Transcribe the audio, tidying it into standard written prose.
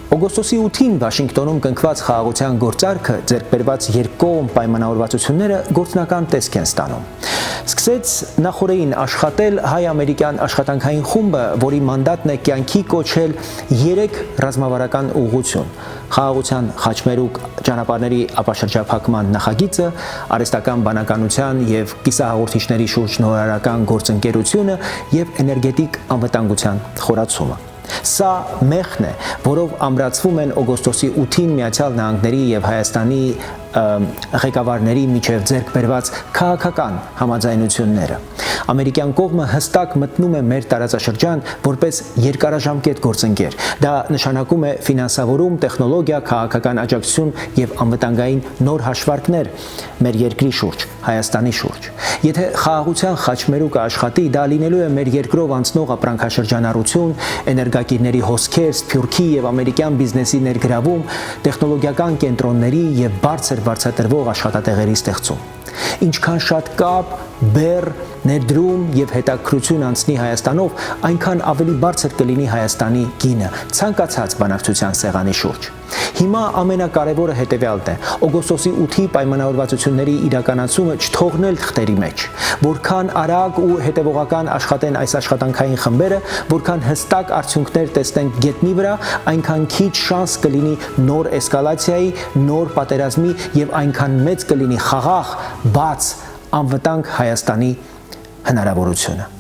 Օգոստոսի 8-ին Վաշինգտոնում կնքված խաղաղության գործարքը ձեռք բերված երկկողմ պայմանավորվածությունները գործնական տեսք են ստանում։ Սկսեց նախորդին աշխատել հայ-ամերիկյան աշխատանքային խումբը, որի մանդատն է կյանքի կոչել 3 ռազմավարական ուղղություն՝ խաղաղության խաչմերուկ ճանապարհների ապաշրջափակման նախագիծը, արհեստական բանականության եւ կիսահաղորդիչների շուրջ նորարարական գործընկերությունը եւ էներգետիկ անվտանգության խորացումը։ Սա մեխն է, որով ամրացվում են օգոստոսի 8-ին Միացյալ Նահանգների եւ Հայաստանի ղեկավարների միջև ձեռք բերված քաղաքական համաձայնությունները։ Ամերիկյան կողմը հստակ մտնում է մեր տարածաշրջան որպես երկարաժամկետ գործընկեր։ Դա նշանակում է ֆինանսավորում, տեխնոլոգիա, քաղաքական աջակցություն եւ անվտանգային նոր հաշվարկներ մեր երկրի շուրջ, Հայաստանի շուրջ։ Եթե խաղաղության խաչմերուկը աշխատի, դա լինելու է մեր երկրով անցնող ապրանքաշրջանառություն, էներգակիրների հոսքեր, սփյուռքի եւ ամերիկյան բիզնեսի ներգրավում, տեխնոլոգիական կենտրոնների եւ բարձր վարձատրվող աշխատատեղերի ստեղծում։ Ինչքան շատ կապ, բեռ, ներդրում եւ հետաքրություն անցնի Հայաստանով, այնքան ավելի բարձր կլինի Հայաստանի գինը ցանկացած բանակցության սեղանի շուրջ։ Հիմա ամենակարևորը հետեւյալն է՝ օգոստոսի 8-ի պայմանավորվածությունների իրականացումը չթողնել թղթերի մեջ։ Որքան արագ ու հետևողական աշխատեն այս աշխատանքային խմբերը, որքան հստակ արդյունքներ տեսնենք գետնի վրա, այնքան քիչ շանս կլինի նոր էսկալացիայի, նոր պատերազմի եւ այնքան մեծ կլինի խաղաղ, բաց, անվտանգ Հայաստանի հնարավորությունը։